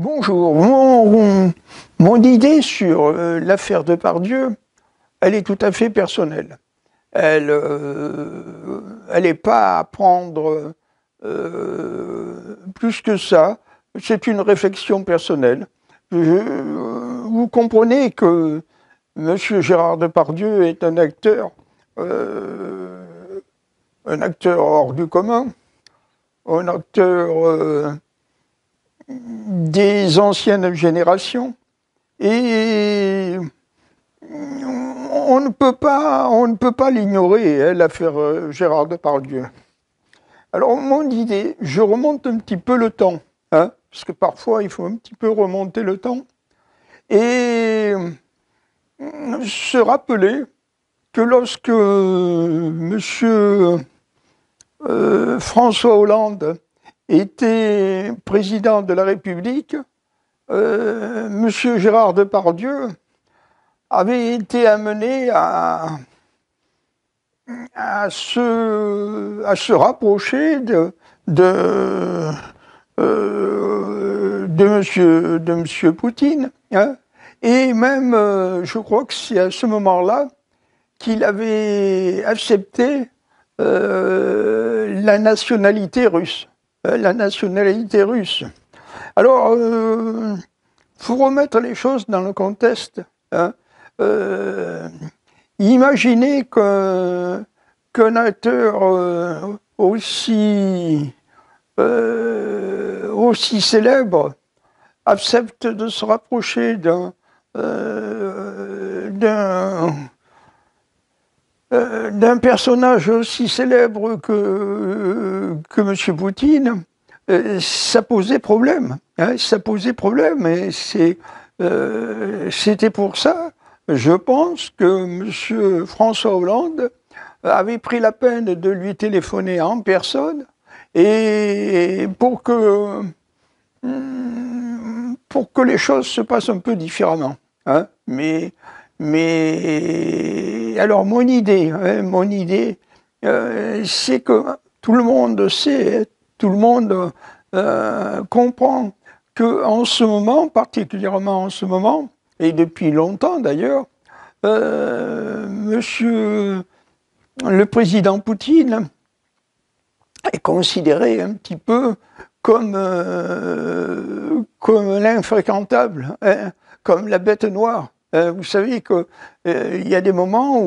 Bonjour, mon idée sur l'affaire Depardieu, elle est tout à fait personnelle. Elle n'est pas à prendre plus que ça. C'est une réflexion personnelle. Vous comprenez que M. Gérard Depardieu est un acteur hors du commun, un acteur des anciennes générations, et on ne peut pas l'ignorer, l'affaire Gérard Depardieu. Alors mon idée, je remonte un petit peu le temps, parce que parfois il faut un petit peu remonter le temps, et se rappeler que lorsque M. François Hollande était président de la République, M. Gérard Depardieu avait été amené à se rapprocher de M. Poutine, et même, je crois que c'est à ce moment-là qu'il avait accepté la nationalité russe. Alors, faut remettre les choses dans le contexte. Imaginez qu'un acteur aussi célèbre accepte de se rapprocher d'un personnage aussi célèbre que M. Poutine. Ça posait problème, et c'était pour ça, je pense, que M. François Hollande avait pris la peine de lui téléphoner en personne, et pour que les choses se passent un peu différemment. Mais alors mon idée, c'est que tout le monde sait, tout le monde comprend qu'en ce moment, particulièrement en ce moment, et depuis longtemps d'ailleurs, monsieur le président Poutine est considéré un petit peu comme l'infréquentable, comme la bête noire. Vous savez qu'il y a des moments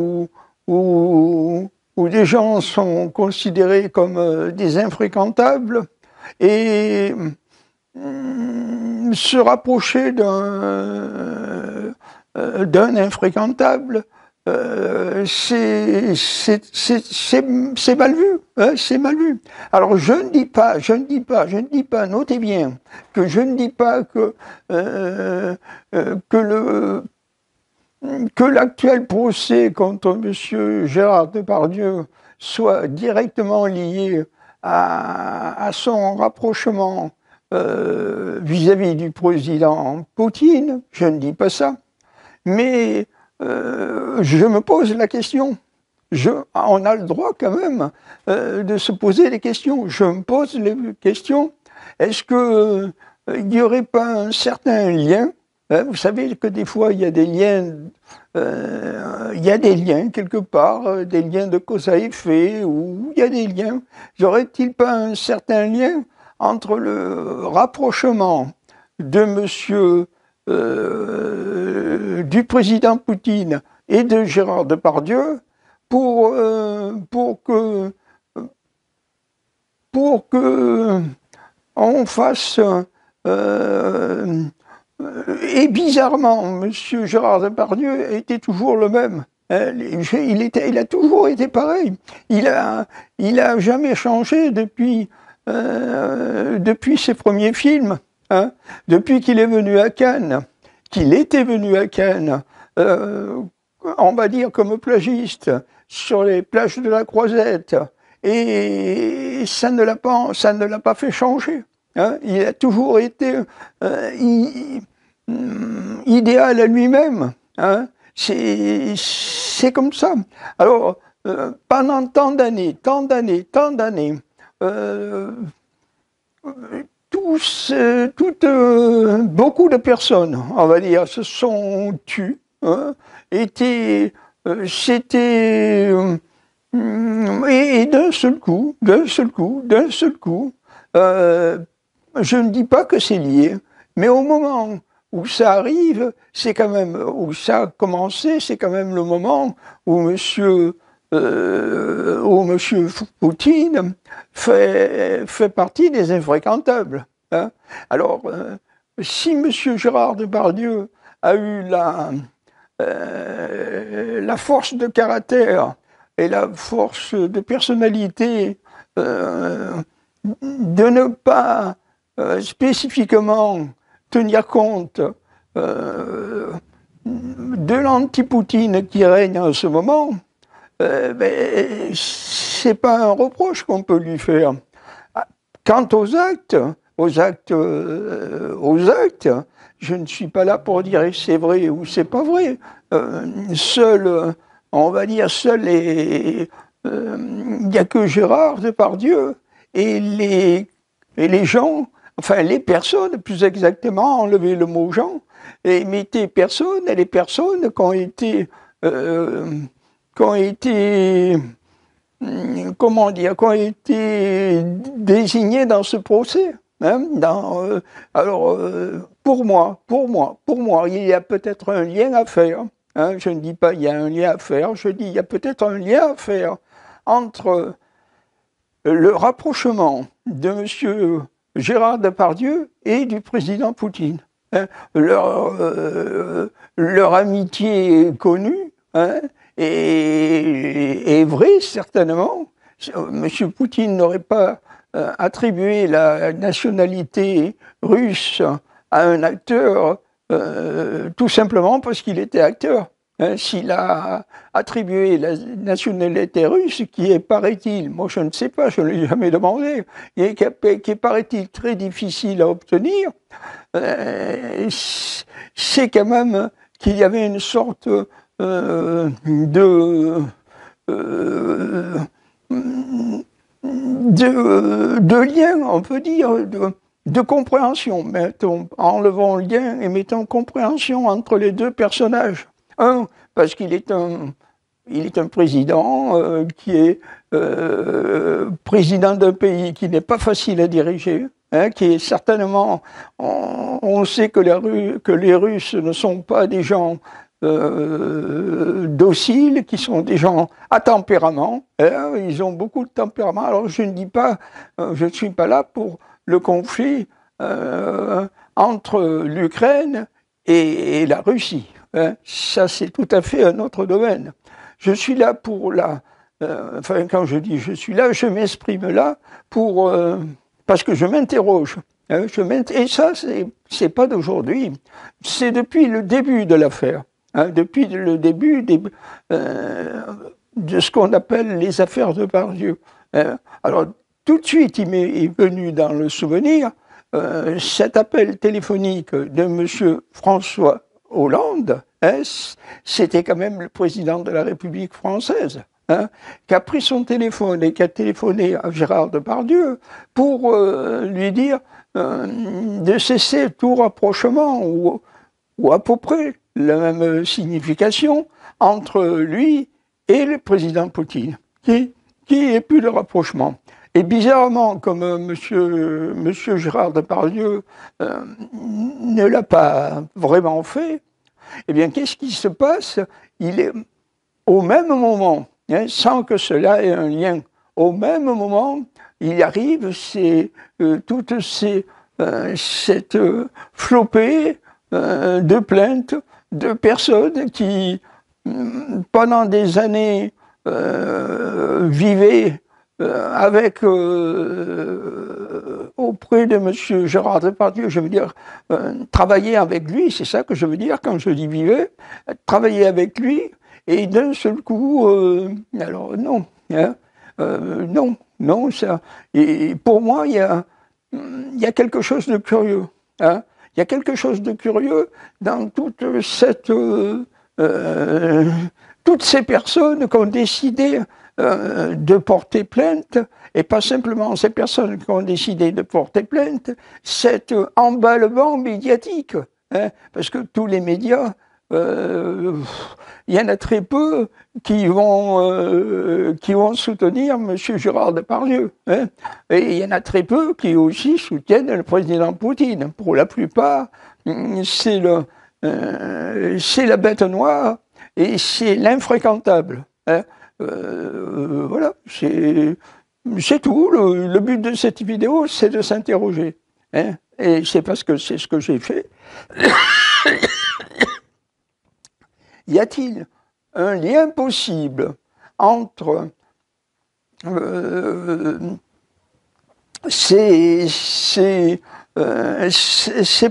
où des gens sont considérés comme des infréquentables, et se rapprocher d'un infréquentable, c'est mal vu, c'est mal vu. Alors je ne dis pas, notez bien, que je ne dis pas que l'actuel procès contre M. Gérard Depardieu soit directement lié à son rapprochement vis-à-vis du président Poutine. Je ne dis pas ça, mais je me pose la question. On a le droit quand même de se poser des questions. Je me pose les questions. Est-ce qu'il n'y aurait pas un certain lien? Vous savez que des fois il y a des liens, quelque part, des liens de cause à effet, ou il y a des liens. Y aurait-il pas un certain lien entre le rapprochement de monsieur du président Poutine et de Gérard Depardieu pour que on fasse et bizarrement, M. Gérard Depardieu était toujours le même. Il a toujours été pareil. Il a jamais changé depuis ses premiers films. Depuis qu'il est venu à Cannes, on va dire comme plagiste, sur les plages de la Croisette, et ça ne l'a pas fait changer. Il a toujours été idéal à lui-même. C'est comme ça. Alors, pendant tant d'années, beaucoup de personnes, on va dire, se sont tues, hein, c'était, et d'un seul coup, je ne dis pas que c'est lié, mais au moment où ça arrive, c'est quand même, où ça a commencé, c'est quand même le moment où monsieur Poutine fait partie des infréquentables. Hein. Alors, si monsieur Gérard Depardieu a eu la force de caractère et la force de personnalité de ne pas spécifiquement tenir compte de l'anti-Poutine qui règne en ce moment, ben, c'est pas un reproche qu'on peut lui faire. Quant aux actes, je ne suis pas là pour dire si c'est vrai ou c'est pas vrai. On va dire, il n'y a que Gérard Depardieu et les gens, enfin les personnes, plus exactement, enlevez le mot gens, et mettez personnes, et les personnes qui ont été comment dire, qui ont été désignés dans ce procès. Hein, pour moi, il y a peut-être un lien à faire. Hein, je ne dis pas il y a un lien à faire, je dis il y a peut-être un lien à faire entre le rapprochement de M. Gérard Depardieu et du président Poutine. Hein, leur amitié est connue, hein, est vrai, certainement. M. Poutine n'aurait pas attribué la nationalité russe à un acteur tout simplement parce qu'il était acteur. Hein, s'il a attribué la nationalité russe, qui est, paraît-il, moi je ne sais pas, je ne l'ai jamais demandé, et qui est, paraît-il, très difficile à obtenir, c'est quand même qu'il y avait une sorte de lien, on peut dire, de compréhension. Enlevons le lien et mettons compréhension entre les deux personnages. Un, parce qu'il est un président qui est président d'un pays qui n'est pas facile à diriger, hein, qui est certainement, on sait que les Russes ne sont pas des gens dociles, qui sont des gens à tempérament, hein, ils ont beaucoup de tempérament. Alors je ne dis pas, je ne suis pas là pour le conflit entre l'Ukraine et la Russie. Hein. Ça, c'est tout à fait un autre domaine. Je suis là pour enfin, quand je dis je suis là, je m'exprime là pour parce que je m'interroge. Hein, et ça, c'est pas d'aujourd'hui. C'est depuis le début de l'affaire. Hein, depuis le début de ce qu'on appelle les affaires Depardieu. Hein. Alors, tout de suite, il m'est venu dans le souvenir cet appel téléphonique de M. François Hollande, hein, c'était quand même le président de la République française, hein, qui a pris son téléphone et qui a téléphoné à Gérard Depardieu pour lui dire de cesser tout rapprochement, ou à peu près la même signification, entre lui et le président Poutine, qui est plus le rapprochement. Et bizarrement, comme monsieur Gérard Depardieu ne l'a pas vraiment fait, eh bien, qu'est-ce qui se passe? Il est au même moment, hein, sans que cela ait un lien, au même moment, il arrive cette flopée de plaintes de personnes qui, pendant des années, vivaient auprès de M. Gérard Depardieu, je veux dire, travailler avec lui, c'est ça que je veux dire quand je dis vivait, travailler avec lui, et d'un seul coup, alors non, hein, non, ça, et pour moi, il y a quelque chose de curieux, hein, il y a quelque chose de curieux dans toutes ces personnes qui ont décidé de porter plainte et pas simplement ces personnes qui ont décidé de porter plainte, cet emballement médiatique, hein, parce que tous les médias, il y en a très peu qui vont soutenir M. Gérard Depardieu. Hein, et il y en a très peu qui aussi soutiennent le président Poutine. Pour la plupart, c'est la bête noire et c'est l'infréquentable. Hein. Voilà, c'est tout. Le but de cette vidéo, c'est de s'interroger. Hein, et c'est parce que c'est ce que j'ai fait. Y a-t-il un lien possible entre ces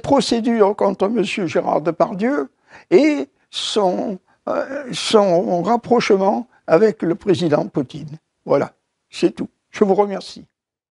procédures contre M. Gérard Depardieu et son rapprochement avec le président Poutine? Voilà, c'est tout. Je vous remercie.